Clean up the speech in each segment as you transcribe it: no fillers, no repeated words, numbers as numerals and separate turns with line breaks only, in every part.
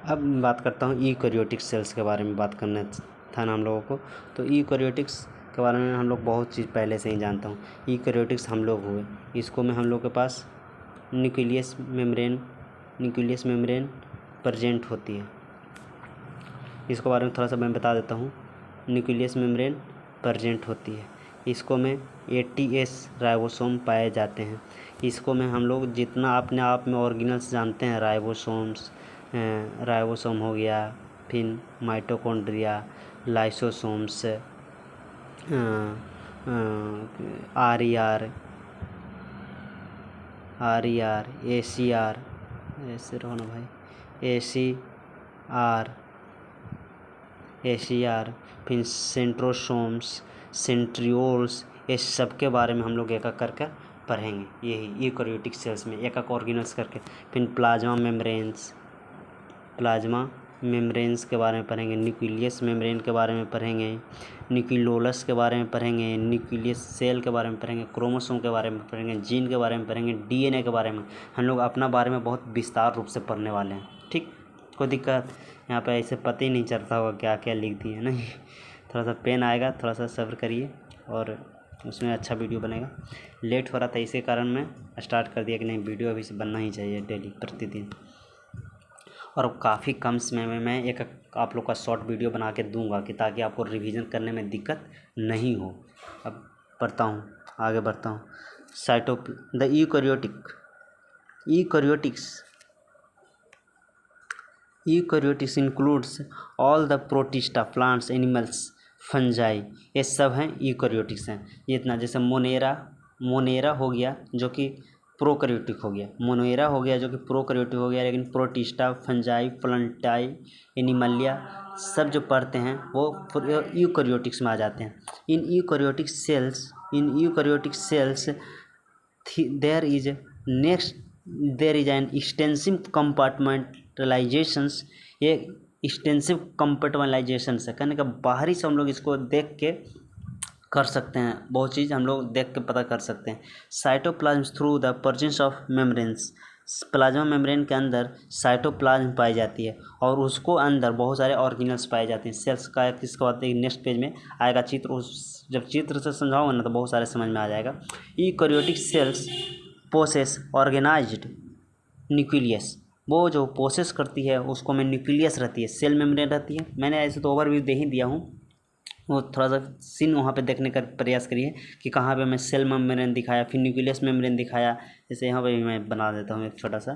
अब मैं बात करता हूँ यूकैरियोटिक सेल्स के बारे में बात करना था ना हम लोगों को। तो यूकैरियोटिक्स के बारे में हम लोग बहुत चीज़ पहले से ही जानता हूँ। यूकैरियोटिक्स हम लोग हुए, इसको में हम लोग के पास न्यूक्लियस मेम्ब्रेन प्रेजेंट होती है। इसके बारे में थोड़ा सा मैं बता देता हूँ। न्यूक्लियस मेम्ब्रेन प्रेजेंट होती है, इसको में 80S राइबोसोम पाए जाते हैं। इसको में हम लोग जितना अपने आप में ऑर्गेनल्स जानते हैं, राइबोसोम हो गया, फिर माइटोकॉन्ड्रिया, लाइसोसोम्स, RER, ACR, ऐसे रहो ना भाई, ACR, फिर सेंट्रोसोम्स, सेंट्रियोल्स, ये सब के बारे में हम लोग एक एक करके पढ़ेंगे। यही यूकैरियोटिक सेल्स में एक एक ऑर्गेनल्स करके। फिर प्लाज्मा मेम्ब्रेन्स के बारे में पढ़ेंगे, न्यूक्लियस मेम्ब्रेन के बारे में पढ़ेंगे, न्यूक्लियोलस के बारे में पढ़ेंगे, न्यूक्लियस सेल के बारे में पढ़ेंगे, क्रोमोसोम के बारे में पढ़ेंगे, जीन के बारे में पढ़ेंगे, DNA के बारे में हम लोग अपना बारे में बहुत विस्तार रूप से पढ़ने वाले हैं। ठीक, कोई दिक्कत यहाँ पे ऐसे पता ही नहीं चलता होगा क्या क्या लिख दिए नहीं। थोड़ा सा पेन आएगा, थोड़ा सा सब्र करिए और उसमें अच्छा वीडियो बनेगा। लेट हो रहा था, इसी कारण मैं स्टार्ट कर दिया कि नहीं, वीडियो अभी से बनना ही चाहिए डेली, प्रतिदिन। और काफ़ी कम समय में मैं एक आप लोग का शॉर्ट वीडियो बना के दूंगा कि ताकि आपको रिवीजन करने में दिक्कत नहीं हो। अब आगे बढ़ता हूँ। The eukaryotics includes all the protista, plants, animals, fungi, ये सब हैं यूकैरियोटिक्स हैं। ये इतना, जैसे मोनेरा हो गया जो कि प्रोकैरियोटिक हो गया, मोनेरा हो गया जो कि प्रोकैरियोटिक हो गया, लेकिन प्रोटिस्टा, फंजाई, प्लांटाई, एनिमलिया सब जो पढ़ते हैं वो यूकैरियोटिक्स में आ जाते हैं। In eukaryotic cells there is an extensive compartmentalizations। ये एक्सटेंसिव कंपार्टमेंटलाइजेशन है, कहने का बाहरी से हम लोग इसको देख के कर सकते हैं, बहुत चीज़ हम लोग देख के पता कर सकते हैं। Cytoplasm through the presence of membranes, plasma membrane के अंदर साइटोप्लाज्म पाई जाती है और उसको अंदर बहुत सारे ऑर्गेनल्स पाए जाते हैं। सेल्स का किसको आते हैं, नेक्स्ट पेज में आएगा चित्र, उस जब चित्र से समझाऊंगा ना तो बहुत सारे समझ में आ जाएगा। Eukaryotic cells possess organised nucleus, वो जो प्रोसेस करती है उसको में न्यूक्लियस रहती है, सेल मेम्ब्रेन रहती है। मैंने ऐसे तो ओवरव्यू दे ही दिया हूँ, वो थोड़ा सा सीन वहाँ पे देखने का प्रयास करिए कि कहाँ पे मैं सेल मेम्ब्रेन दिखाया, फिर न्यूक्लियस मेम्ब्रेन दिखाया। जैसे यहाँ पे मैं बना देता हूँ एक छोटा सा,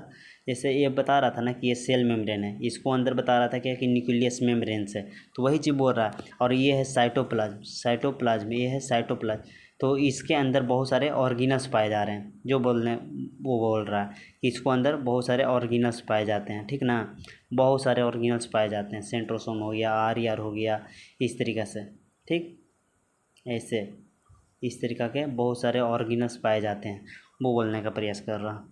जैसे ये बता रहा था ना कि ये सेल मेम्ब्रेन है, इसको अंदर बता रहा था क्या कि न्यूक्लियस मेम्ब्रेन से, तो वही चीज़ बोल रहा है। और ये है साइटोप्लाज्म, ये है साइटोप्लाज्म। तो इसके अंदर बहुत सारे ऑर्गेनल्स पाए जा रहे हैं, जो वो बोल रहा है कि इसको अंदर बहुत सारे ऑर्गेनल्स पाए जाते हैं, ठीक ना, बहुत सारे ऑर्गेनल्स पाए जाते हैं। सेंट्रोसोम हो गया, RER हो गया, इस तरीक़े से, ठीक, ऐसे इस तरीक़ा के बहुत सारे ऑर्गेनल्स पाए जाते हैं, वो बोलने का प्रयास कर रहा।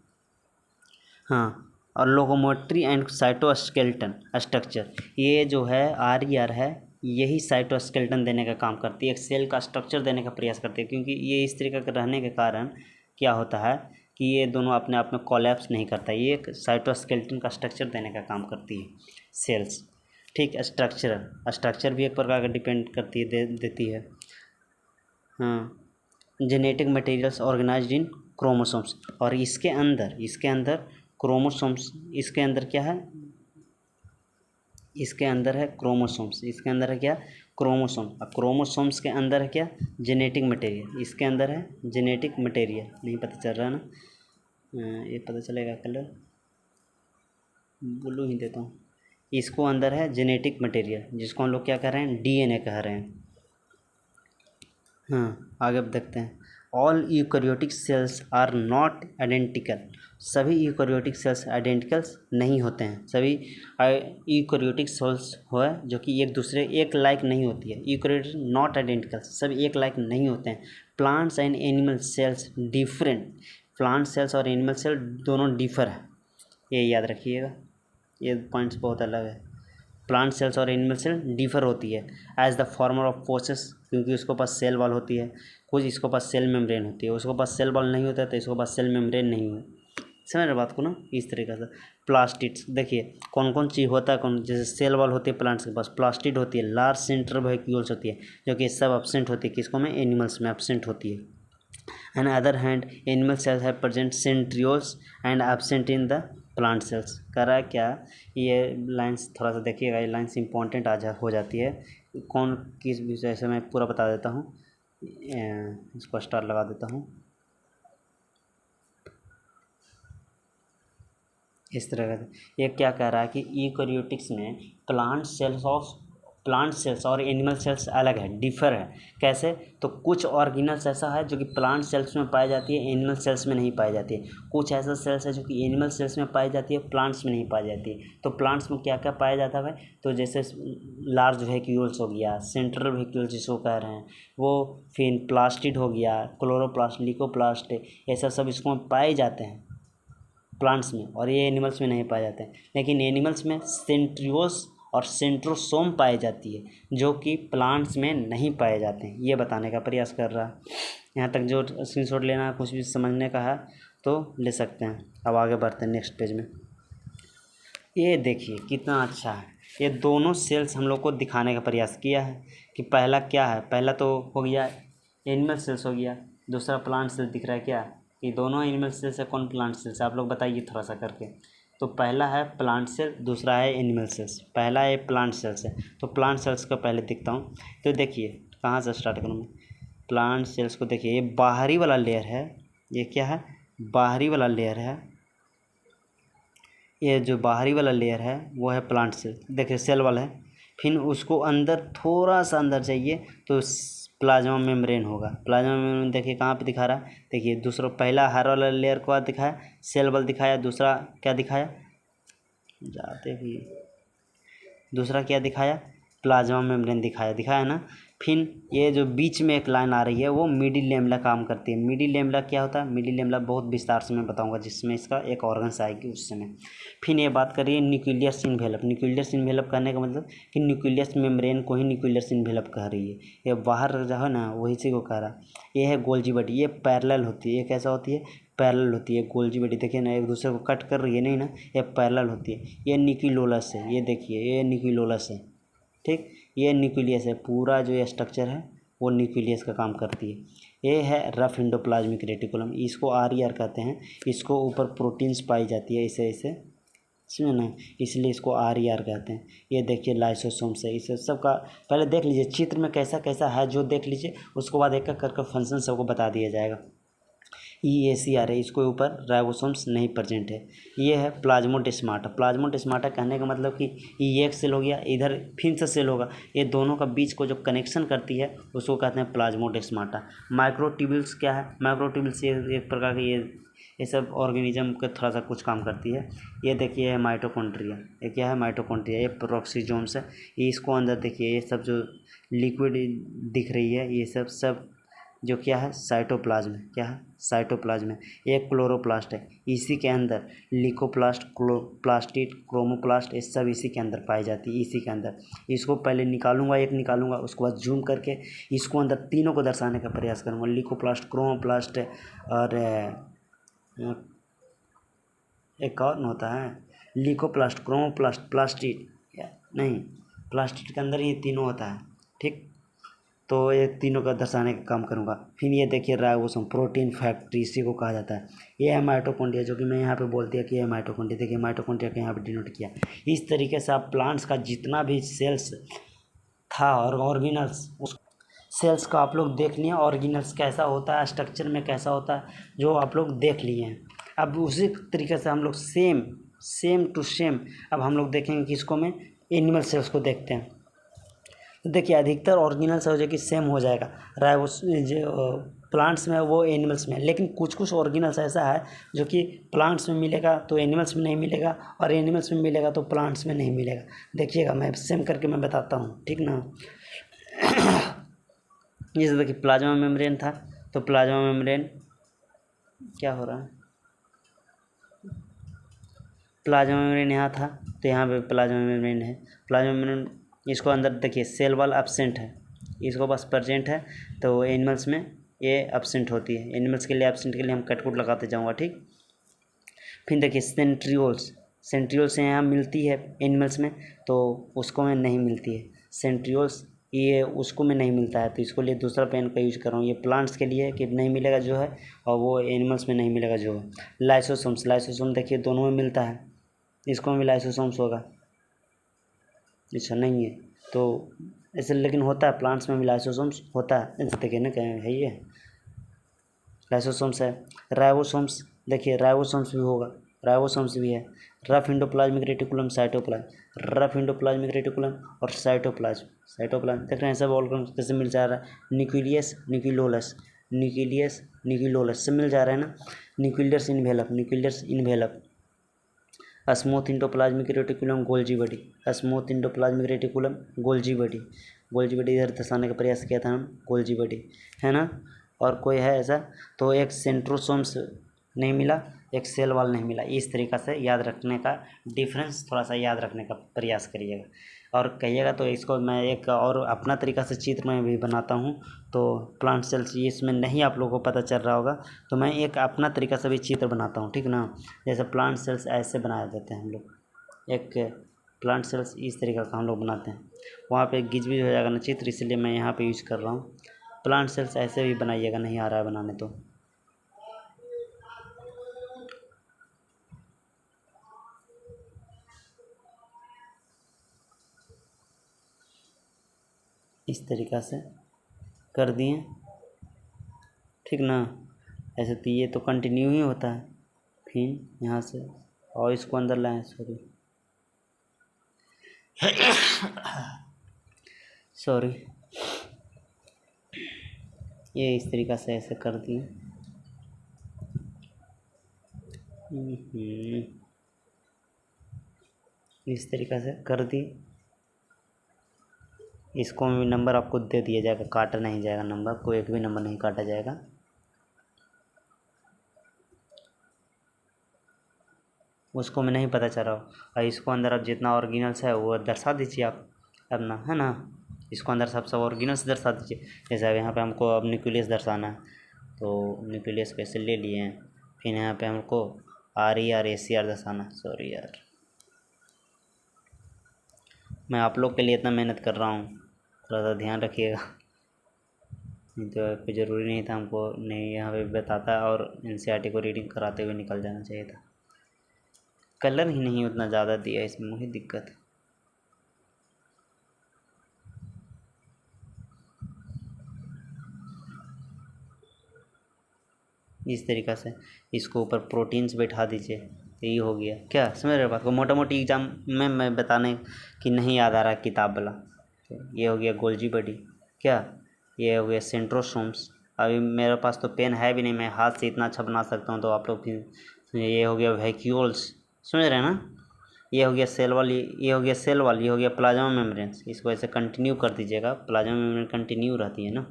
हाँ, और लोकोमोटरी एंड साइटोस्केलेटन स्ट्रक्चर, ये जो है RER है, यही साइटोस्केलेटन देने का काम करती है, एक सेल का स्ट्रक्चर देने का प्रयास करती है। क्योंकि ये इस तरीके का रहने के कारण क्या होता है कि ये दोनों अपने आप में कोलैप्स नहीं करता, ये एक साइटोस्केलेटन का स्ट्रक्चर देने का काम करती है सेल्स, ठीक। स्ट्रक्चर भी एक प्रकार का डिपेंड करती है, देती है। हाँ, जेनेटिक मटेरियल्स ऑर्गेनाइज्ड इन क्रोमोसोम्स, और इसके अंदर क्रोमोसोम्स, इसके अंदर क्या है, इसके अंदर है क्रोमोसोम्स, इसके अंदर है क्या, क्रोमोसोम, और क्रोमोसोम्स के अंदर है क्या, जेनेटिक मटेरियल, इसके अंदर है जेनेटिक मटेरियल। नहीं पता चल रहा है ना, ये पता चलेगा कलर ब्लू ही देता हूँ। इसको अंदर है जेनेटिक मटेरियल, जिसको हम लोग क्या कह रहे हैं, DNA कह रहे हैं। हाँ, आगे अब देखते हैं। All eukaryotic cells are not identical, सभी यूकैरियोटिक सेल्स आइडेंटिकल्स नहीं होते हैं। सभी यूकैरियोटिक सेल्स हो जो कि एक लाइक नहीं होती है, यूकैरियोटिक नॉट आइडेंटिकल, सभी एक लाइक नहीं होते हैं। Plants and animal cells different, plant cells और एनिमल सेल दोनों डिफर है, ये याद रखिएगा, ये पॉइंट्स बहुत अलग है। प्लांट सेल्स और एनिमल सेल डिफर होती है as the former of process, क्योंकि उसके पास सेल वॉल होती है, कुछ इसके पास सेल मेम्ब्रेन होती है, उसके पास सेल वॉल नहीं होता है तो इसके पास सेल मेम्ब्रेन नहीं है, समझ रहे बात को ना, इस तरीके से। प्लास्टिड्स देखिए कौन कौन चीज़ होता है, कौन जैसे सेल वॉल होती है प्लांट्स के पास, प्लास्टिड होती है, लार्ज सेंट्रल वैक्यूल्स होती है, जो कि सब एब्सेंट होती है किसको में, एनिमल्स में एब्सेंट होती है। On the other hand, animal cells have present centrioles and absent in the plant cells। कह रहा है क्या, ये लाइंस थोड़ा सा देखिएगा, ये लाइंस इंपॉर्टेंट हो जाती है। कौन किस विषय से मैं पूरा बता देता हूँ, इसको स्टार लगा देता हूँ इस तरह का। ये क्या कह रहा है कि यूकेरियोटिक्स में प्लांट सेल्स और एनिमल सेल्स अलग है, डिफर है। कैसे, तो कुछ ऑर्गेनल्स ऐसा है जो कि प्लांट सेल्स में पाई जाती है, एनिमल सेल्स में नहीं पाई जाती है। कुछ ऐसा सेल्स है जो कि एनिमल सेल्स में पाई जाती है, प्लांट्स में नहीं पाई जाती है। तो प्लांट्स में क्या क्या पाया जाता है भाई, तो जैसे लार्ज वैक्यूल्स हो गया, सेंट्रल वैक्यूल्स जिसको कह रहे हैं वो, फिर प्लास्टिड हो गया, क्लोरोप्लास्ट, लिकोप्लास्ट, ऐसा सब इसको पाए जाते हैं प्लांट्स में, और ये एनिमल्स में नहीं पाए जाते हैं। लेकिन एनिमल्स में सेंट्रियोस और सेंट्रोसोम पाई जाती है, जो कि प्लांट्स में नहीं पाए जाते हैं। ये बताने का प्रयास कर रहा है। यहाँ तक जो स्क्रीनशॉट लेना है, कुछ भी समझने का है तो ले सकते हैं। अब आगे बढ़ते हैं नेक्स्ट पेज में। ये देखिए कितना अच्छा है, ये दोनों सेल्स हम लोग को दिखाने का प्रयास किया है कि पहला क्या है। पहला तो हो गया एनिमल सेल्स हो गया, दूसरा प्लांट सेल्स दिख रहा है क्या, ये दोनों एनिमल सेल्स है, कौन प्लांट सेल्स है, आप लोग बताइए थोड़ा सा करके। तो पहला है प्लांट सेल, दूसरा है एनिमल सेल्स। पहला है प्लांट सेल्स है, तो प्लांट सेल्स का पहले दिखता हूँ। तो देखिए कहाँ से स्टार्ट करूँ मैं, प्लांट सेल्स को देखिए, ये बाहरी वाला लेयर है, ये क्या है, बाहरी वाला लेयर है। ये जो बाहरी वाला लेयर है वो है प्लांट सेल, देखिए सेल वाला है। फिर उसको अंदर थोड़ा सा अंदर जाइए तो प्लाज्मा मेम्ब्रेन होगा। प्लाज्मा मेम्ब्रेन देखिए कहाँ पे दिखा रहा है, देखिए दूसरा, पहला हर वाला लेयर को दिखाया, सेल वाल दिखाया, दूसरा क्या दिखाया, जाते भी दूसरा क्या दिखाया, प्लाज्मा मेम्ब्रेन दिखाया ना। फिर ये जो बीच में एक लाइन आ रही है वो मिडिल लेमला काम करती है। मिडिल लेमला क्या होता है, मिडिल लेमला बहुत विस्तार से मैं बताऊंगा जिसमें इसका एक ऑर्गन्स आएगी उस समय। फिर ये बात करिए न्यूक्लियस इन्वेलप। न्यूक्लियस इन्वेलप कहने का मतलब कि न्यूक्लियस मेम्ब्रेन को ही न्यूक्लियस इन्वेलप कह रही है। ये बाहर जो है ना वही से को कह रहा। ये है गोल्जी बॉडी, ये पैरेलल होती है। ये कैसा होती है, पैरेलल होती है गोल्जी बॉडी। देखिए ना एक दूसरे को कट कर रही है नहीं ना, ये पैरेलल होती है। ये न्यूक्लियोलस है, ये देखिए ये न्यूक्लियोलस है, ठीक। ये न्यूक्लियस है, पूरा जो ये स्ट्रक्चर है वो न्यूक्लियस का काम करती है। ये है रफ एंडोप्लाज्मिक रेटिकुलम, इसको आर कहते हैं। इसको ऊपर प्रोटीन्स पाई जाती है ऐसे ऐसे, समझे ना, इसलिए इसको आर कहते हैं। ये देखिए लाइसोसोम्स है, इसे सब का पहले देख लीजिए चित्र में कैसा कैसा है, जो देख लीजिए उसके बाद एक एक करके फंक्शन सबको बता दिया जाएगा। EACR है, इसके ऊपर राइबोसोम्स नहीं प्रेजेंट है। ये है प्लाज्मोडेस्माटा। प्लाज्मोडेस्माटा कहने का मतलब कि ये एक सेल हो गया, इधर फिर से सेल होगा, ये दोनों का बीच को जो कनेक्शन करती है उसको कहते हैं प्लाज्मोडेस्माटा। माइक्रोट्यूब्यूल्स क्या है, माइक्रोट्यूब्यूल्स ये एक प्रकार के ये सब ऑर्गेनिज्म के थोड़ा सा कुछ काम करती है। ये देखिए है माइटोकॉन्ड्रिया, ये क्या है माइटोकॉन्ड्रिया, ये प्रोक्सीजोम्स है। ये इसको अंदर देखिए, ये सब जो लिक्विड दिख रही है ये सब जो क्या है साइटोप्लाज्म है, क्या है साइटोप्लाज्म है। ये क्लोरोप्लास्ट है, इसी के अंदर लिकोप्लास्ट, क्लोप्लास्टिड, क्रोमोप्लास्ट, ये सब इसी के अंदर पाई जाती है, इसी के अंदर। इसको पहले निकालूंगा, एक निकालूंगा, उसके बाद जूम करके इसको अंदर तीनों को दर्शाने का प्रयास करूंगा। लिकोप्लास्ट, क्रोमोप्लास्ट और एक और होता है लिकोप्लास्ट, क्रोमोप्लास्ट, प्लास्टिड, नहीं प्लास्टिड के अंदर ये तीनों होता है, ठीक। तो ये तीनों का दर्शाने का काम करूँगा। फिर ये देखिए राइबोसोम, प्रोटीन फैक्ट्री, इसी को कहा जाता है। ये है माइटोकॉन्ड्रिया, जो कि मैं यहाँ पे बोल दिया कि ये माइटोकॉन्ड्रिया। देखिए माइटोकॉन्ड्रिया के यहाँ पे डिनोट किया। इस तरीके से आप प्लांट्स का जितना भी सेल्स था और ऑर्गेनल्स, उस सेल्स का आप लोग देख लिए, ऑर्गेनल्स कैसा होता है, स्ट्रक्चर में कैसा होता है, जो आप लोग देख लिए हैं। अब उसी तरीके से हम लोग सेम टू सेम अब हम लोग देखेंगे किसको में, एनिमल सेल्स को देखते हैं। तो देखिए अधिकतर ऑर्गेनल्स हो जो कि सेम हो जाएगा, राइबोस जो प्लांट्स में वो एनिमल्स में, लेकिन कुछ कुछ ऑर्गेनल्स ऐसा है जो कि प्लांट्स में मिलेगा तो एनिमल्स में नहीं मिलेगा, और एनिमल्स में मिलेगा तो प्लांट्स में नहीं मिलेगा। देखिएगा मैं सेम करके मैं बताता हूँ, ठीक ना। जैसे देखिए प्लाज्मा मेम्ब्रेन था, तो प्लाज्मा मेम्ब्रेन क्या हो रहा है, प्लाज्मा मेम्ब्रेन यहाँ था तो यहाँ पे प्लाज्मा मेम्ब्रेन है। प्लाज्मा मेम्ब्रेन, इसको अंदर देखिए सेल वॉल एब्सेंट है, इसको बस प्रेजेंट है, तो एनिमल्स में ये एब्सेंट होती है। एनिमल्स के लिए एब्सेंट के लिए हम कटकुट लगाते जाऊँगा, ठीक। फिर देखिए सेंट्रियोल्स, सेंट्रियोल्स यहाँ मिलती है एनिमल्स में, तो उसको में नहीं मिलती है सेंट्रियोल्स, ये उसको में नहीं मिलता है, तो इसको लिए दूसरा पेन का यूज कर रहा हूँ। ये प्लांट्स के लिए कि नहीं मिलेगा जो है, और वो एनिमल्स में नहीं मिलेगा जो है। लाइसोसोम्स, लाइसोसोम देखिए दोनों में मिलता है, इसको में भी लाइसोसोम्स होगा, अच्छा नहीं है तो ऐसे, लेकिन होता है प्लांट्स में भी लाइसोसोम्स होता है, ऐसे देखिए ना क्या है ये लाइसोसोम्स है। राइबोसोम्स, देखिए राइबोसोम्स भी होगा, राइबोसोम्स भी है। Rough endoplasmic reticulum, cytoplasm, rough endoplasmic reticulum और साइटोप्लाज्म, साइटोप्लाज्म देख रहे हैं सब ऑर्गन कैसे मिल जा रहा है। न्यूक्लियस, न्यूक्लियोलस, न्यूक्लियस, न्यूक्लियोलस से मिल जा रहा है ना। Nucleus envelope, nucleus envelope, smooth endoplasmic reticulum, Golgi body, smooth endoplasmic reticulum, Golgi body, Golgi body इधर दर्शाने का प्रयास किया था हम, गोल्जी बॉडी है ना। और कोई है ऐसा, तो एक सेंट्रोसोम्स नहीं मिला, एक सेल वाल नहीं मिला। इस तरीक़ा से याद रखने का डिफरेंस थोड़ा सा याद रखने का प्रयास करिएगा, और कहिएगा तो इसको मैं एक और अपना तरीक़ा से चित्र में भी बनाता हूँ। तो प्लांट सेल्स इसमें नहीं आप लोगों को पता चल रहा होगा, तो मैं एक अपना तरीक़ा से भी चित्र बनाता हूँ, ठीक ना। जैसे प्लांट सेल्स ऐसे बनाए जाते हैं हम लोग, एक प्लांट सेल्स इस तरीक़े का हम लोग बनाते हैं। वहाँ पे गिज भी हो जाएगा ना चित्र, इसलिए मैं यहाँ पे यूज कर रहा हूँ। प्लांट सेल्स ऐसे भी बनाइएगा, नहीं आ रहा है बनाने तो। इस तरीक़ा से कर दिए, ठीक ना। ऐसे तो ये तो कंटिन्यू ही होता है, फिर यहाँ से और इसको अंदर लाएं, सॉरी सॉरी, ये इस तरीक़ा से ऐसे कर दिए। इस तरीक़ा से कर दी। इसको भी नंबर आपको दे दिया जाएगा, काटा नहीं जाएगा नंबर, कोई एक भी नंबर नहीं काटा जाएगा। उसको में नहीं पता चल रहा हो, और इसको अंदर आप जितना ऑरिजिनल्स है वो दर्शा दीजिए आप अपना, है ना। इसको अंदर सब ऑरिजिनल्स दर्शा दीजिए। जैसे अब यहाँ पे हमको अब न्यूक्लियस दर्शाना है, तो न्यूक्लियस कैसे ले लिए हैं। फिर यहाँ पे हमको RER ACR दर्शाना, सॉरी यार, मैं आप लोग के लिए इतना मेहनत कर रहा हूँ, थोड़ा सा ध्यान रखिएगा। नहीं तो कोई ज़रूरी नहीं था हमको, नहीं यहाँ पे बताता और NCERT को रीडिंग कराते हुए निकल जाना चाहिए था। कलर ही नहीं उतना ज़्यादा दिया, इसमें मुझे दिक्कत है। इस तरीक़ा से इसको ऊपर प्रोटीन्स बैठा दीजिए, तो ये हो गया। क्या समझ रहे हो बात को, मोटा मोटी एग्जाम में मैं बताने कि नहीं याद आ रहा किताब वाला। तो ये हो गया गोल्जी बॉडी, क्या ये हो गया सेंट्रोसोम्स। अभी मेरे पास तो पेन है भी नहीं, मैं हाथ से इतना अच्छा बना सकता हूँ, तो आप लोग फिर ये हो गया वैक्यूल्स, समझ रहे हैं ना। ये हो गया सेल वाली, ये हो गया सेल वाली, ये हो गया प्लाज्मा मेम्ब्रेन्स। इसको ऐसे कंटिन्यू कर दीजिएगा, प्लाज्मा मेम्ब्रेन कंटिन्यू रहती है ना,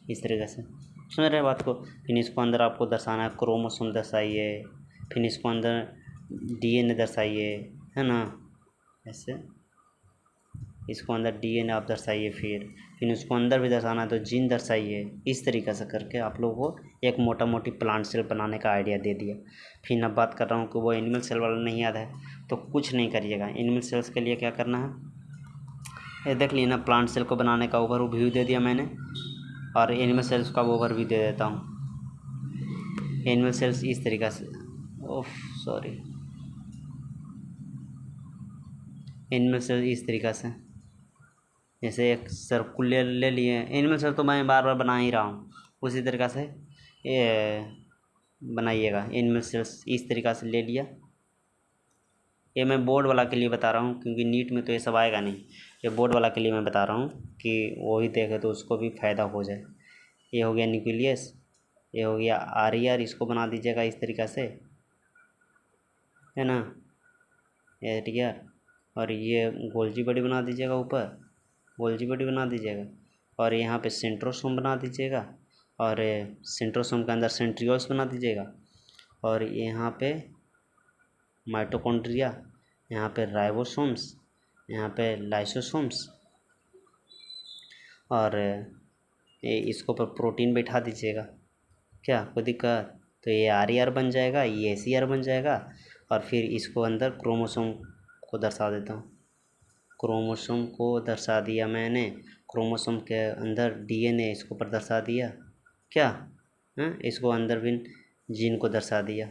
इस तरीके से समझ रहे हैं बात को। फिर इसको अंदर आपको दर्शाना है, क्रोमोसोम दर्शाइए, फिर इसको अंदर DNA दर्शाइए, है ना। ऐसे इसको अंदर DNA आप दर्शाइए, फिर उसको अंदर भी दर्शाना है तो जीन दर्शाइए। इस तरीक़े से करके आप लोगों को एक मोटा मोटी प्लांट सेल बनाने का आइडिया दे दिया। फिर अब बात कर रहा हूँ कि वो एनिमल सेल वाला नहीं याद है, तो कुछ नहीं करिएगा। एनिमल सेल्स के लिए क्या करना है, ये देख लिए ना, प्लांट सेल को बनाने का ओवरव्यू दे दिया मैंने, और एनिमल सेल्स का ओवरव्यू दे देता हूँ। एनिमल सेल्स इस तरीक़ा से, ओफ सॉरी, एनिमल सेल इस तरीक़ा से, जैसे एक सर्कुल ले लिए। एनिमल सेल तो मैं बार बार बना ही रहा हूँ, उसी तरीक़ा से ये बनाइएगा। एनिमल सेल्स इस तरीक़ा से ले लिया। ये मैं बोर्ड वाला के लिए बता रहा हूँ, क्योंकि नीट में तो ये सब आएगा नहीं। ये बोर्ड वाला के लिए मैं बता रहा हूँ कि वो ही देखे तो उसको भी फ़ायदा हो जाए। ये हो गया न्यूक्लियस, ये हो गया RER, इसको बना दीजिएगा इस तरीक़ा से, है ना, RER। और ये गोल्जी बॉडी बना दीजिएगा, ऊपर गोल्जी बॉडी बना दीजिएगा, और यहाँ पे सेंट्रोसोम बना दीजिएगा, और सेंट्रोसोम के अंदर सेंट्रियोल्स बना दीजिएगा, और यहाँ पे माइटोकॉन्ड्रिया, यहाँ पे राइबोसोम्स, यहाँ पे लाइसोसोम्स, और इसको पर प्रोटीन बैठा दीजिएगा। क्या कोई दिक्कत, तो ये आर ई आर बन जाएगा, ये सी आर बन जाएगा। और फिर इसको अंदर क्रोमोसोम को दर्शा देता हूँ। क्रोमोसोम को दर्शा दिया मैंने, क्रोमोसोम के अंदर डीएनए इसको पर दर्शा दिया क्या, इसको अंदर भी जीन को दर्शा दिया,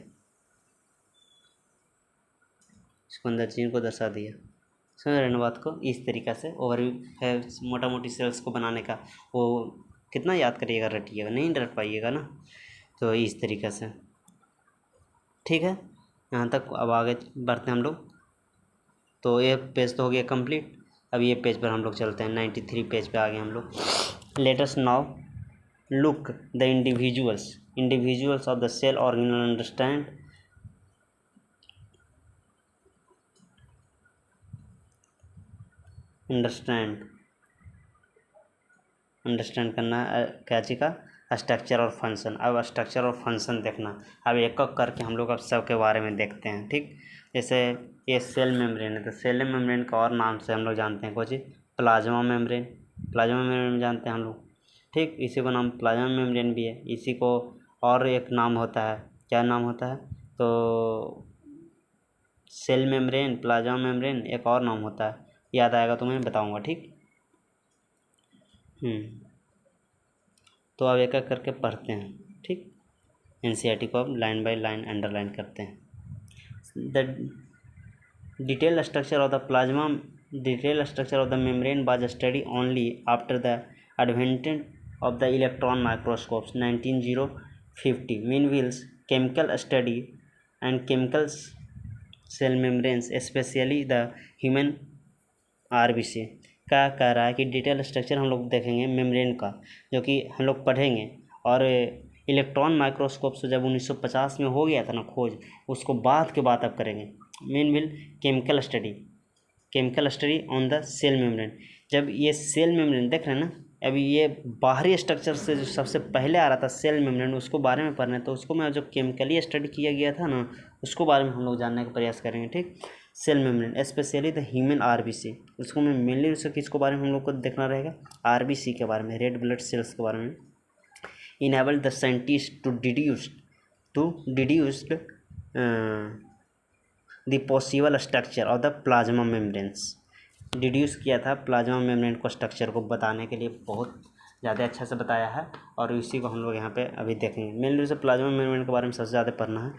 इसको अंदर जीन को दर्शा दिया। समझ रहे ना बात को। इस तरीक़ा से ओवरव्यू है मोटा मोटी सेल्स को बनाने का। वो कितना याद करिएगा, रटिएगा नहीं, रट पाइएगा ना। तो इस तरीक़े से ठीक है, यहाँ तक। अब आगे बढ़ते हैं हम लोग। तो ये पेज तो हो गया कंप्लीट। अब ये पेज पर हम लोग चलते हैं, 93 पेज पे आ गए हम लोग। Let us now look the individuals of the cell organelle understand करना क्या चीज़ का, स्ट्रक्चर और फंक्शन। अब स्ट्रक्चर और फंक्शन देखना। अब एक एक करके हम लोग अब सब के बारे में देखते हैं, ठीक। जैसे ये सेल मेम्ब्रेन है, तो सेल मेम्ब्रेन का और नाम से हम लोग जानते हैं कुछ, प्लाज्मा मेम्ब्रेन जानते हैं हम लोग, ठीक। इसी को नाम प्लाज्मा मेम्ब्रेन भी है। इसी को और एक नाम होता है, क्या नाम होता है, तो सेल मेम्ब्रेन, प्लाज्मा मेम्ब्रेन, एक और नाम होता है, याद आएगा तो मैं बताऊँगा, ठीक। तो अब एक एक करके पढ़ते हैं, ठीक। एनसीईआरटी को अब लाइन बाय लाइन अंडरलाइन करते हैं। The detail structure of the membrane was study only after the advent of the electron microscopes 1950। Meanwhile chemical study and chemical cell membranes specially the human RBC का कह रहा है कि detail structure हम लोग देखेंगे मेम्ब्रेन का, जो कि हम लोग पढ़ेंगे। और इलेक्ट्रॉन माइक्रोस्कोप से जब 1950 में हो गया था ना खोज, उसको बाद के बाद अब करेंगे। Main will chemical study on the cell membrane. जब ये सेल मेम्ब्रेन देख रहे हैं ना, अभी ये बाहरी स्ट्रक्चर से जो सबसे पहले आ रहा था सेल मेम्ब्रेन, उसको बारे में पढ़ना है। तो उसको मैं जो केमिकली स्टडी किया गया था ना, उसको बारे में हम लोग जानने का प्रयास करेंगे, ठीक। Cell membrane specially the human RBC, उसको मैं मेनली उसको किसको बारे में हम लोग को देखना रहेगा, आरबीसी के बारे में, रेड ब्लड सेल्स के बारे में। Enable the scientist to deduce the possible structure of the plasma membranes. Deduce किया था प्लाज्मा मेम्ब्रेन को स्ट्रक्चर को बताने के लिए, बहुत ज़्यादा अच्छा से बताया है। और इसी को हम लोग यहाँ पे अभी देखेंगे। मेनली से प्लाज्मा मेम्ब्रेन के बारे में सबसे ज़्यादा पढ़ना है।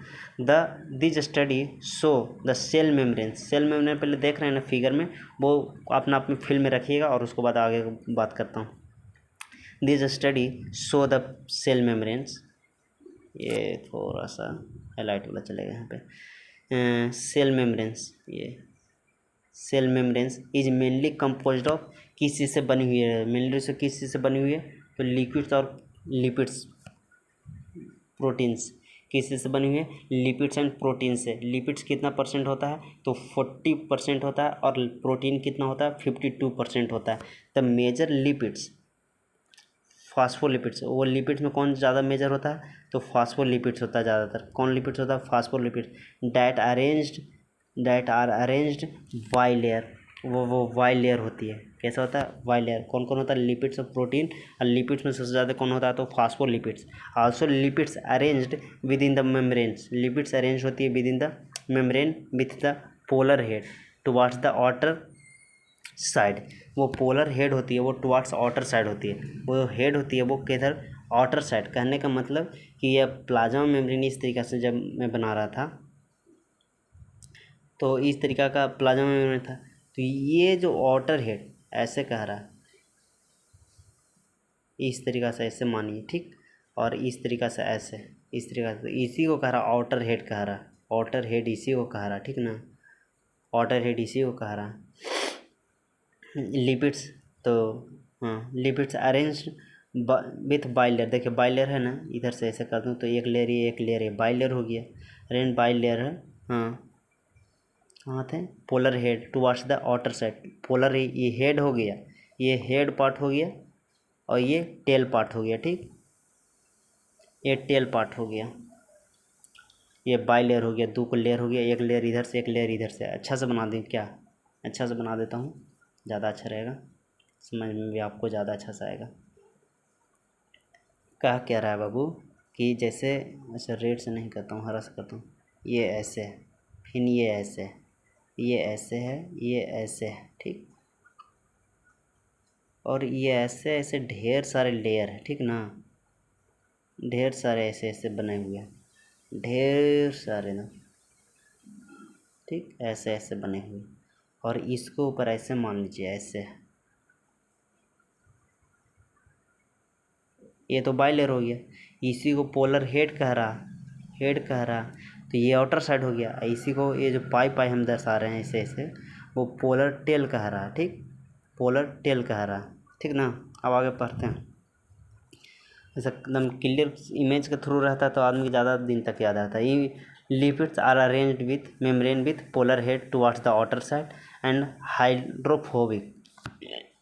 This study show the cell membrane पहले देख रहे हैं ना फिगर में, वो अपना आप में फील्ड में रखिएगा और उसको बाद आगे बात करता हूँ। This study show the cell membranes, ये थोड़ा सा हाईलाइट वाला चलेगा यहाँ पे। Cell membranes is mainly composed of, किस चीज़ से बनी हुई है, मेनली से किस चीज़ से बनी हुई है, तो लिक्विड्स और लिपिड्स, प्रोटीन्स। किस चीज़ से बनी हुई है, लिपिड्स एंड प्रोटीन से। लिपिड्स कितना परसेंट होता है, तो 40% होता है, और प्रोटीन कितना होता है, 52% होता है। द मेजर लिपिड्स फास्फोलिपिड्स, वो लिपिड्स में कौन ज़्यादा मेजर होता है, तो फास्फोलिपिड्स होता है ज़्यादातर। कौन लिपिड्स होता है, phospholipids. That are arranged bilayer, वो वाई लेयर होती है। कैसा होता है, वाई लेयर। कौन कौन होता है, लिपिड्स और प्रोटीन। और लिपिड्स में सबसे ज़्यादा कौन होता है, तो phospholipids. Also lipids arranged with in the membranes, lipids arrange होती है within the membrane with the polar head towards the outer side. वो पोलर हेड होती है, वो टुवार्ड्स आउटर साइड होती है। वो हेड होती है वो किधर, आउटर साइड। कहने का मतलब कि यह प्लाज्मा मेम्ब्रेन इस तरीक़े से जब मैं बना रहा था, तो इस तरीक़ा का प्लाज्मा मेम्ब्रेन था। तो ये जो आउटर हेड ऐसे कह रहा है, इस तरीक़ा से ऐसे मानिए, ठीक। और इस तरीक़ा से ऐसे, इस तरीक़ा से, इसी को कह रहा आउटर हेड कह रहा, आउटर हेड इसी को कह रहा, ठीक ना। आउटर हेड इसी को कह रहा। लिपिड्स, तो हाँ, लिपिड्स अरेंज विथ बाइलेयर। देखिए बाइलेयर है ना, इधर से ऐसे कर दूँ तो एक लेयर ये, एक लेयर है, बाइलेयर हो गया। अरेंज बाइलेयर है, हाँ। कहाँ थे, polar head towards the outer side. Polar ये हेड हो गया, ये हेड पार्ट हो गया, और ये टेल पार्ट हो गया, ठीक। ये टेल पार्ट हो गया, ये बाई लेयर हो गया, दो को लेयर हो गया, एक लेयर इधर से, एक लेयर इधर से। अच्छा से बना दें क्या, अच्छा से बना देता हूँ, ज़्यादा अच्छा रहेगा, समझ में भी आपको ज़्यादा अच्छा से आएगा। कह रहा है बाबू कि जैसे, अच्छा रेड से नहीं करता हूँ, हरा से करता हूँ। ये ऐसे है, फिर ये ऐसे है, ये ऐसे है, ये ऐसे है, ठीक। और ये ऐसे ऐसे ढेर सारे लेयर है, ठीक ना, ढेर सारे ऐसे ऐसे बने हुए हैं, ढेर सारे ना, ठीक, ऐसे ऐसे बने हुए। और इसको ऊपर ऐसे मान लीजिए, ऐसे, ये तो बाई लेयर हो गया। इसी को पोलर हेड कह रहा, हेड कह रहा, तो ये आउटर साइड हो गया। इसी को ये जो पाई पाई हम दर्शा रहे हैं ऐसे ऐसे, वो पोलर टेल कह रहा, ठीक, पोलर टेल कह रहा, ठीक ना। अब आगे पढ़ते हैं। ऐसा एकदम क्लियर इमेज के थ्रू रहता है तो आदमी ज़्यादा दिन तक याद रहता है। ये lipids are arranged with membrane with polar head towards the outer side and hydrophobic.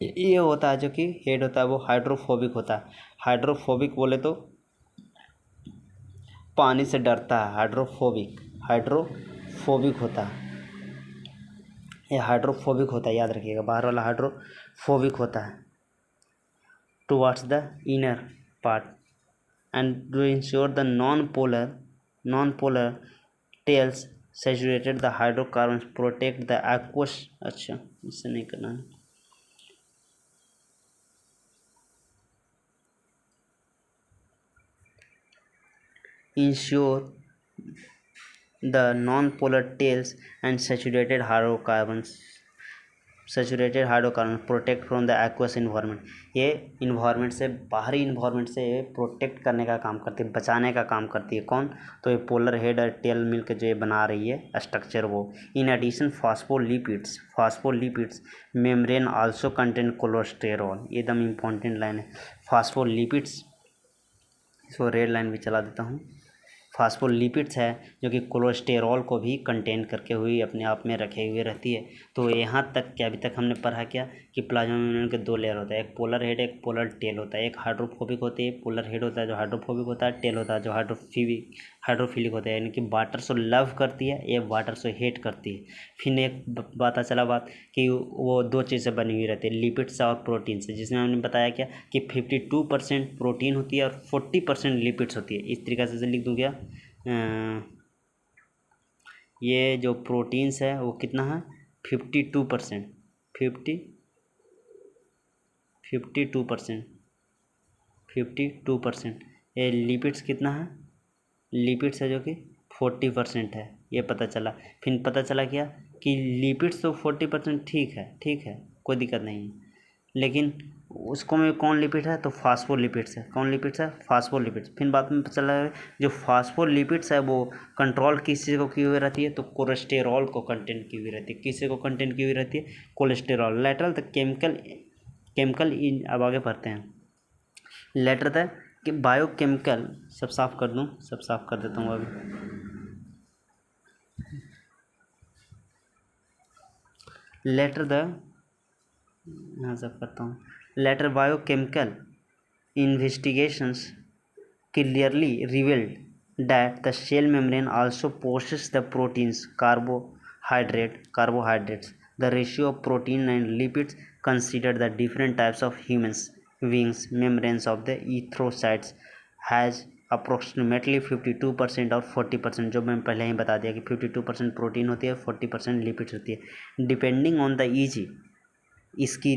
ये होता है जो कि हेड होता है वो हाइड्रोफोबिक होता है। हाइड्रोफोबिक बोले तो पानी से डरता है, हाइड्रोफोबिक, हाइड्रोफोबिक होता है, ये हाइड्रोफोबिक होता है, याद रखिएगा, बाहर वाला हाइड्रोफोबिक होता है towards the inner part and to ensure the non-polar tails saturated the hydrocarbons protect the aqueous। अच्छा, इससे नहीं करना है। ensure the non-polar tails and saturated hydrocarbons protect from the aqueous environment. ये इन्वायरमेंट से, बाहरी इन्वायरमेंट से ये प्रोटेक्ट करने का काम करती है, बचाने का काम करती है। कौन? तो ये पोलर हेड और टेल मिलकर जो ये बना रही है स्ट्रक्चर वो। In addition phospholipids membrane also contain cholesterol. ये एकदम इम्पॉर्टेंट लाइन है, फास्फोलिपिड्स। इसको रेड लाइन भी चला देता हूँ। फास्फोलिपिड्स है जो कि कोलेस्टेरॉल को भी कंटेन करके हुई अपने आप में रखे हुए रहती है। तो यहाँ तक क्या अभी तक हमने पढ़ा क्या कि प्लाज्मा मेम्ब्रेन के दो लेयर होता है, एक पोलर हेड, एक पोलर टेल होता है। एक हाइड्रोफोबिक होती है, पोलर हेड होता है जो हाइड्रोफोबिक होता है, टेल होता है जो हाइड्रोफिलिक होता है, यानी कि वाटर से लव करती है, ये वाटर से हेट करती है। फिर एक पता चला बात कि वो दो चीज़ से बनी हुई रहती है, लिपिड्स और प्रोटीन से, जिसमें हमने बताया क्या कि 52% प्रोटीन होती है और 40% लिपिड्स होती है। इस तरीके से लिख दूँ क्या, ये जो प्रोटीन्स है वो कितना है, 52%, 52%। ये लिपिड्स कितना है, लिपिड्स है जो कि 40% है, ये पता चला। फिर पता चला क्या कि लिपिड्स तो 40% ठीक है, ठीक है, कोई दिक्कत नहीं है, लेकिन उसको में कौन लिपिड है, तो फास्फोलिपिड्स है। कौन लिपिड्स है, फास्फोलिपिड्स। फिर बाद में पता चला जो फास्फोलिपिड्स है वो कंट्रोल किस चीज़ को की हुई रहती है, तो कोलेस्टेरॉल को कंटेन की हुई रहती है। किसी को कंटेन की हुई रहती है, cholesterol. Lateral the chemical in, अब आगे पढ़ते हैं। लेटर था कि बायोकेमिकल, सब साफ कर दूँ, सब साफ कर देता हूँ अभी। लेटर द, यहाँ सब करता हूँ। Later biochemical investigations clearly revealed that the cell membrane also possesses the proteins carbohydrates. The ratio of protein and lipids considered the different types of humans wings membranes of the erythrocytes has approximately 52% और 40%, जो मैं पहले ही बता दिया कि 52% protein होती है, 40% lipids होती है। डिपेंडिंग ऑन द ईजी इसकी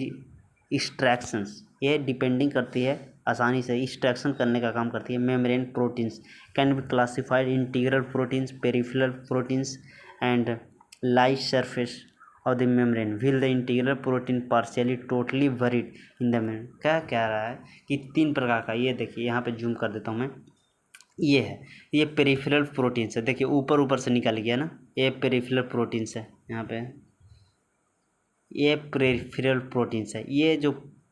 एक्सट्रैक्शंस, ये डिपेंडिंग करती है, आसानी से एक्सट्रैक्शन करने का काम करती है। Membrane proteins can be classified integral proteins, peripheral proteins and light surface of the membrane wheel the integral protein partially totally buried in the membrane. क्या कह रहा है कि 3 प्रकार का, ये देखिए यहाँ पे जूम कर देता हूँ मैं, ये है, ये पेरिफेरल प्रोटीन्स है। देखिए ऊपर ऊपर से निकल गया ना, ये पेरिफेरल प्रोटीन्स है, यहाँ पे ये पेरिफेरल प्रोटीन्स है। ये जो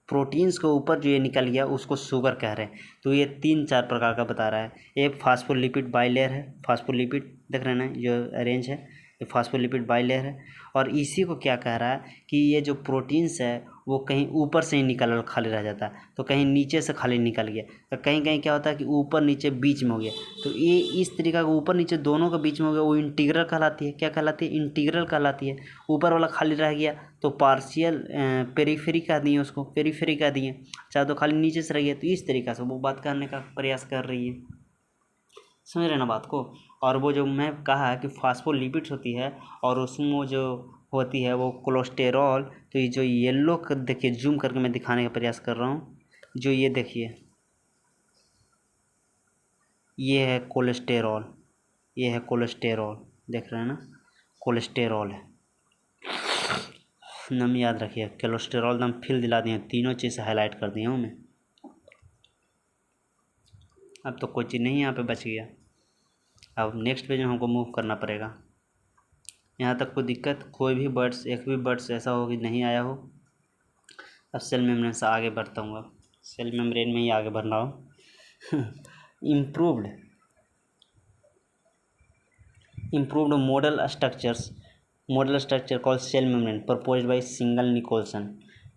प्रोटीन्स के ऊपर जो ये निकल गया उसको शुगर कह रहे हैं। तो ये 3-4 प्रकार का बता रहा है। एक फास्फोलिपिड बाइलेयर है, फास्फोलिपिड देख रहे हैं ना जो अरेंज है, ये फास्फोलिपिड बाइलेयर है। और इसी को क्या कह रहा है कि ये जो प्रोटीन्स है वो कहीं ऊपर से ही निकल खाली रह जाता है, तो कहीं नीचे से खाली निकल गया, तो कहीं कहीं क्या होता है कि ऊपर नीचे बीच में हो गया। तो ये इस तरीका का ऊपर नीचे दोनों के बीच में हो गया, वो इंटीग्रल कहलाती है। क्या कहलाती है, इंटीग्रल कहलाती है। ऊपर वाला खाली रह गया तो पार्शियल पेरीफेरी कह दिए, उसको पेरीफेरी कह दिए, चाहे तो खाली नीचे से रह गया। तो इस तरीका से वो बात करने का प्रयास कर रही है। समझ रहे ना बात को। और वो जो मैं कहा कि फास्फोलिपिड्स होती है और उसमें वो जो होती है वो कोलेस्टेरॉल। तो ये जो येलो देखिए, जूम करके मैं दिखाने का प्रयास कर रहा हूँ। जो ये देखिए, ये है कोलेस्टेरॉल, ये है कोलेस्टेरॉल, देख रहे हैं ना, कोलेस्टेरॉल है। नाम याद रखिए, कोलेस्टेरॉल नाम फिल दिला दिए, तीनों चीज़ हाईलाइट कर दिया हूँ मैं। अब तो कोई चीज़ नहीं यहाँ पे बच गया। अब नेक्स्ट पेज में हमको मूव करना पड़ेगा। यहाँ तक कोई दिक्कत, कोई भी बर्ड्स, एक भी बर्ड्स ऐसा हो कि नहीं आया हो। अब सेल मेम्ब्रेन से आगे बढ़ता हूँ। अब सेल मेम्ब्रेन में ही आगे बढ़ रहा हूँ। improved model structure called cell membrane proposed by Singer Nicolson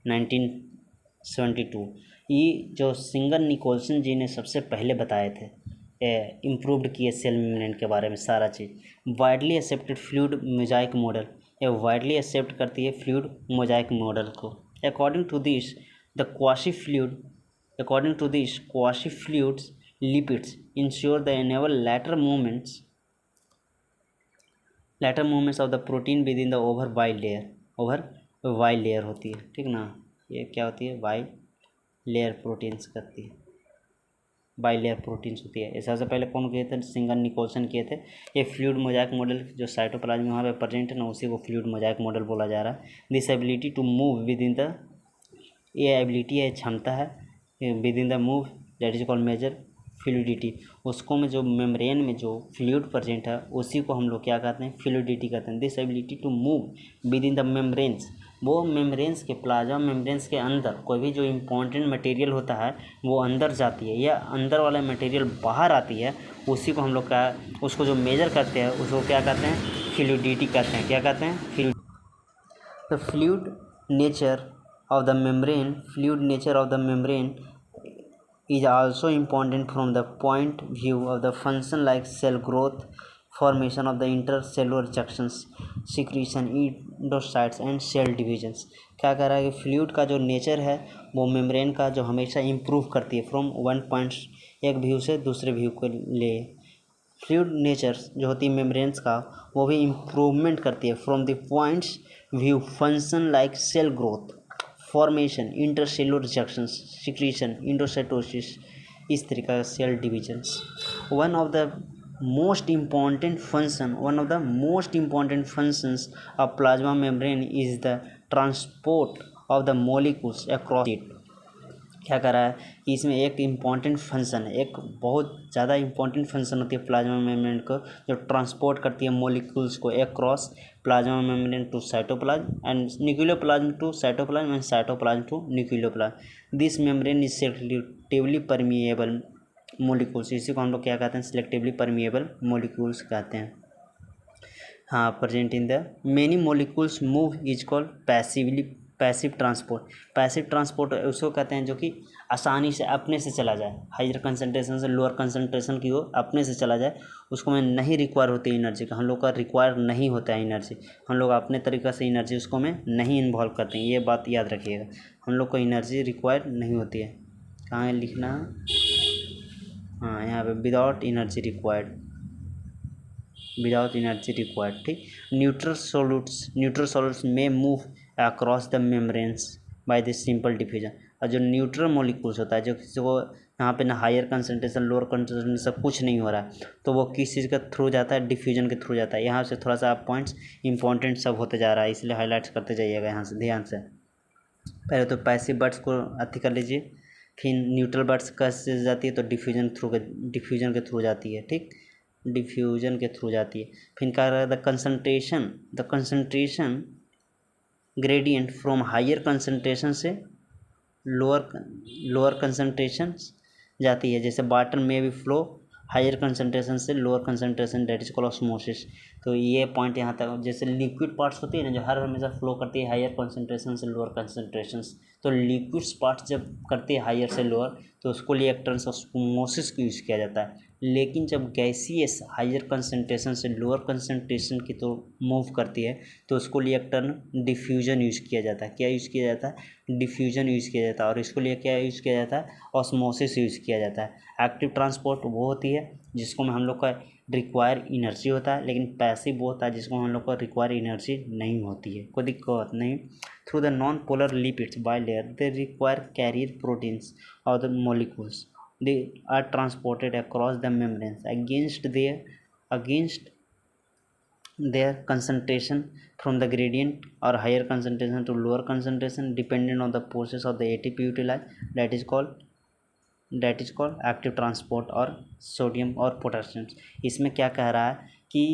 1972। ये जो सिंगल निकोलसन जी ने सबसे पहले बताए थे, इम्प्रूव्ड किए सेल मेम्ब्रेन के बारे में सारा चीज़। Widely accepted fluid mosaic model, ये वाइडली एक्सेप्ट करती है फ्लूइड मोजाइक मॉडल को। According to this quasi fluids lipids ensure the enable lateral movements of the protein within the over while layer होती है, ठीक ना। ये क्या होती है, वाइल लेयर प्रोटीन्स करती है, बाई लेयर प्रोटीन्स होती है। ऐसा से पहले कौन किए थे, सिंगल निकोलसन किए थे। ये फ्लूइड मोजाइक मॉडल जो साइटोप्लाज्म वहाँ पे प्रेजेंट है ना, उसी को फ्लूइड मोजाइक मॉडल बोला जा रहा है। This ability to move within the, ये एबिलिटी है, क्षमता है within the move that is called major fluidity. उसको में जो मेम्ब्रेन में जो फ्लूइड प्रेजेंट है उसी को हम लोग क्या कहते हैं, फ्लूइडिटी कहते हैं। This ability to move within the membranes, वो मेम्ब्रेन्स के, प्लाज्मा मेम्ब्रेन्स के अंदर कोई भी जो इम्पोर्टेंट मटेरियल होता है वो अंदर जाती है या अंदर वाला मटेरियल बाहर आती है, उसी को हम लोग क्या, उसको जो मेजर करते हैं उसको क्या कहते हैं, फ्लूइडिटी कहते हैं। क्या कहते हैं, fluid. The fluid nature of the membrane, fluid nature of the membrane is also important from the point view of the function like cell growth, formation of the intercellular junctions, secretion, endocytes and cell divisions। क्या कह रहा है कि fluid का जो nature है वो membrane का जो हमेशा इम्प्रूव करती है फ्रॉम वन पॉइंट, एक व्यू से दूसरे व्यू को ले। फ्लूइड नेचर जो होती है मेम्ब्रेन्स का वो भी इम्प्रूवमेंट करती है from the points view function like cell growth, formation, intercellular junctions, secretion, endocytosis, इस तरीके का cell divisions. One of the most important functions of plasma membrane is the transport of the molecules across it. क्या कर रहा है कि इसमें एक इम्पॉर्टेंट फंक्शन है, एक बहुत ज़्यादा इम्पॉर्टेंट फंक्शन होती है प्लाज्मा मेम्ब्रेन को, जो ट्रांसपोर्ट करती है मॉलिक्यूल्स को across plasma membrane to cytoplasm and nucleoplasm to cytoplasm and cytoplasm to nucleoplasm. This membrane is selectively permeable molecules, इसी को हम लोग क्या कहते हैं, सेलेक्टिवली परमिएबल मॉलिक्यूल्स कहते हैं। हाँ, present in the many molecules move is called passive transport उसको कहते हैं जो कि आसानी से अपने से चला जाए, हायर कंसंट्रेशन से लोअर कंसंट्रेशन की ओर अपने से चला जाए, उसको में नहीं रिक्वायर होती है एनर्जी का, हम लोग का रिक्वायर नहीं होता है एनर्जी, हम लोग अपने तरीक़े से एनर्जी उसको में नहीं इन्वॉल्व करते हैं। ये बात याद रखिएगा, हम लोग को एनर्जी रिक्वायर नहीं होती है। कहाँ लिखना है, हाँ यहाँ पे विदाउट एनर्जी रिक्वायर्ड, ठीक। न्यूट्रल सॉल्यूट्स में move across the membranes by this simple diffusion. और जो न्यूट्रल मॉलिक्यूल्स होता है, जो किसी को यहाँ पे ना हायर कंसंट्रेशन लोअर कंसंट्रेशन सब कुछ नहीं हो रहा है, तो वो किस चीज़ के थ्रू जाता है, डिफ्यूजन के थ्रू जाता है। यहाँ से थोड़ा सा आप पॉइंट्स इंपॉर्टेंट सब होते जा रहा है, इसलिए हाईलाइट्स करते जाइएगा यहाँ से ध्यान से। पहले तो पैसिव बर्ड्स को अति कर लीजिए, फिर न्यूट्रल बर्ड्स कैसे जाती है, तो डिफ्यूजन के थ्रू जाती है, ठीक, डिफ्यूजन के थ्रू जाती है। फिर क्या रहा है, the concentration gradient from higher concentration से लोअर कंसंट्रेशन जाती है। जैसे वाटर में भी फ्लो हायर कंसंट्रेशन से lower concentration, that is called osmosis. तो ये पॉइंट यहाँ तक, जैसे लिक्विड पार्ट्स होती है ना, जो हर हमेशा फ्लो करती है हायर कंसंट्रेशन से लोअर कंसंट्रेशन, तो लिक्विड्स पार्ट्स जब करती है हायर से लोअर, तो उसको लिए एक टर्म्स ऑस्मोसिस का यूज़ किया जाता है। लेकिन जब गैसियस हायर कंसनट्रेशन से लोअर कंसनट्रेशन की तो मूव करती है तो उसको लिए एक टर्म डिफ्यूजन यूज़ किया जाता है। क्या यूज़ किया जाता है? डिफ्यूजन यूज़ किया जाता है। और इसको लिए क्या यूज़ किया जाता है? ऑस्मोसिस यूज़ किया जाता है। एक्टिव ट्रांसपोर्ट वो होती है जिसको में हम लोग का रिक्वायर इनर्जी होता है, लेकिन पैसिव वो होता है जिसको हम लोग को रिक्वायर एनर्जी नहीं होती है, कोई दिक्कत नहीं। Through the non polar lipids bilayer they require carrier proteins और the molecules they are transported across the membranes against their concentration from the gradient or higher concentration to lower concentration dependent on the process of the ATP utilized that is called active transport और sodium और potassium. इसमें क्या कह रहा है कि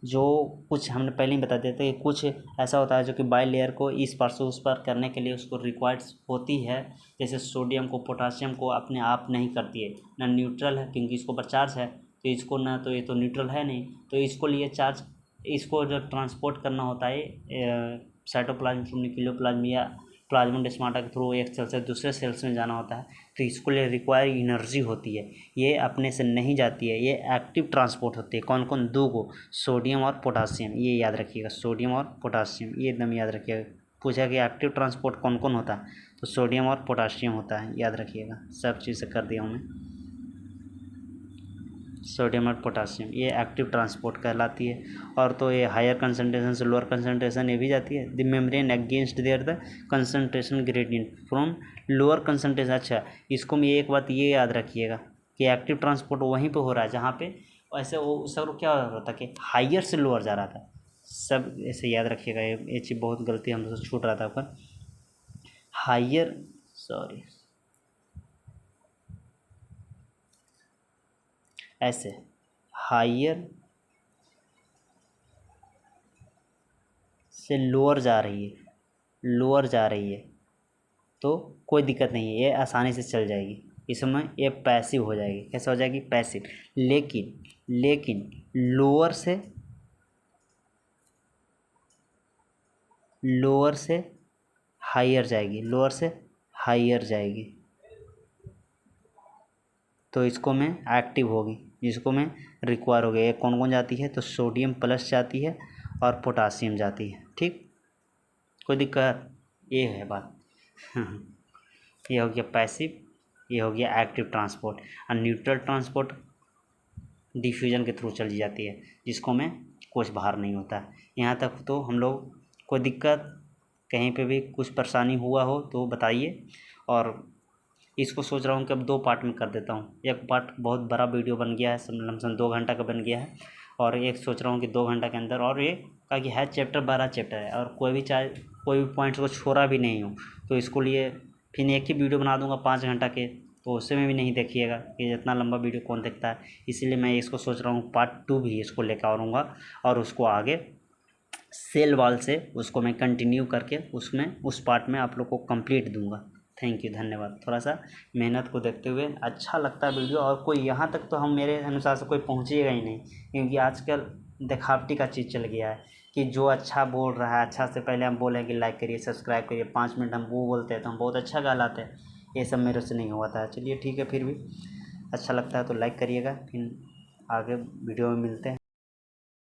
जो कुछ हमने पहले ही बता दिया था कि कुछ ऐसा होता है जो कि बाई लेयर को इस पार से उस पार करने के लिए उसको रिक्वायर्ड होती है, जैसे सोडियम को पोटासियम को अपने आप नहीं करती है, ना न्यूट्रल है क्योंकि इसको पर चार्ज है, तो इसको ना तो ये तो न्यूट्रल है नहीं, तो इसको लिए चार्ज इसको जो ट्रांसपोर्ट करना होता है साइटोप्लाज्म से न्यूक्लियोप्लाज्म या प्लाज्मोडेस्माटा के थ्रू एक सेल से दूसरे सेल्स में जाना होता है, तो इसको लिए रिक्वायर एनर्जी होती है। ये अपने से नहीं जाती है, ये एक्टिव ट्रांसपोर्ट होती है। कौन कौन? दो गो, सोडियम और पोटासियम, ये याद रखिएगा, सोडियम और पोटासियम, ये एकदम याद रखिएगा। पूछा कि एक्टिव ट्रांसपोर्ट कौन कौन होता है, तो सोडियम और पोटासियम होता है, याद रखिएगा। सब चीज़ कर दिया हूँ मैं। सोडियम और पोटासियम ये एक्टिव ट्रांसपोर्ट कहलाती है। और तो ये हायर कंसनट्रेशन से लोअर कंसनट्रेशन ये भी जाती है। The membrane against their the concentration gradient from lower concentration. अच्छा, इसको में एक बात ये याद रखिएगा कि एक्टिव ट्रांसपोर्ट वहीं पे हो रहा है जहाँ पे ऐसे वो सब क्या हो रहा था कि हायर से लोअर जा रहा था। सब ऐसे याद रखिएगा, ये चीज़ बहुत गलती हम लोग से छूट रहा था पर हायर, सॉरी, ऐसे हायर से लोअर जा रही है, लोअर जा रही है तो कोई दिक्कत नहीं है, ये आसानी से चल जाएगी। इस समय ये पैसिव हो जाएगी। कैसे हो जाएगी? पैसिव। लेकिन लोअर से हायर जाएगी, लोअर से हायर जाएगी तो इसको में एक्टिव होगी, जिसको में रिक्वायर हो गया। ये कौन कौन जाती है? तो सोडियम प्लस जाती है और पोटासियम जाती है। ठीक, कोई दिक्कत? ये है बात। ये हो गया पैसिव, ये हो गया एक्टिव ट्रांसपोर्ट। और न्यूट्रल ट्रांसपोर्ट डिफ्यूजन के थ्रू चली जाती है, जिसको में कुछ भार नहीं होता है। यहाँ तक तो हम लोग, कोई दिक्कत कहीं पे भी कुछ परेशानी हुआ हो तो बताइए। और इसको सोच रहा हूँ कि अब 2 पार्ट में कर देता हूँ। एक पार्ट बहुत बड़ा वीडियो बन गया है, लमसम 2 घंटा का बन गया है, और एक सोच रहा हूँ कि 2 घंटा के अंदर, और ये का कि है चैप्टर 12 चैप्टर है और कोई भी पॉइंट्स को छोड़ा भी नहीं हूँ, तो इसको लिए फिर एक ही वीडियो बना दूँगा 5 घंटा के, तो उससे में भी नहीं देखिएगा कि इतना लंबा वीडियो कौन देखता है। इसीलिए मैं इसको सोच रहा हूँ पार्ट 2 भी इसको लेकर आऊँगा और उसको आगे सेल वॉल से उसको मैं कंटिन्यू करके उसमें उस पार्ट में आप लोग को कंप्लीट दूंगा। थैंक यू, धन्यवाद। थोड़ा सा मेहनत को देखते हुए अच्छा लगता है वीडियो, और कोई यहाँ तक तो हम मेरे अनुसार से कोई पहुँचेगा ही नहीं, क्योंकि आजकल दिखावटी का चीज़ चल गया है कि जो अच्छा बोल रहा है, अच्छा से पहले हम बोलें कि लाइक करिए, सब्सक्राइब करिए, 5 मिनट हम वो बोलते हैं तो हम बहुत अच्छा कहलाते हैं। ये सब मेरे से नहीं हुआ था। चलिए ठीक है, फिर भी अच्छा लगता है तो लाइक करिएगा। फिर आगे वीडियो में मिलते हैं।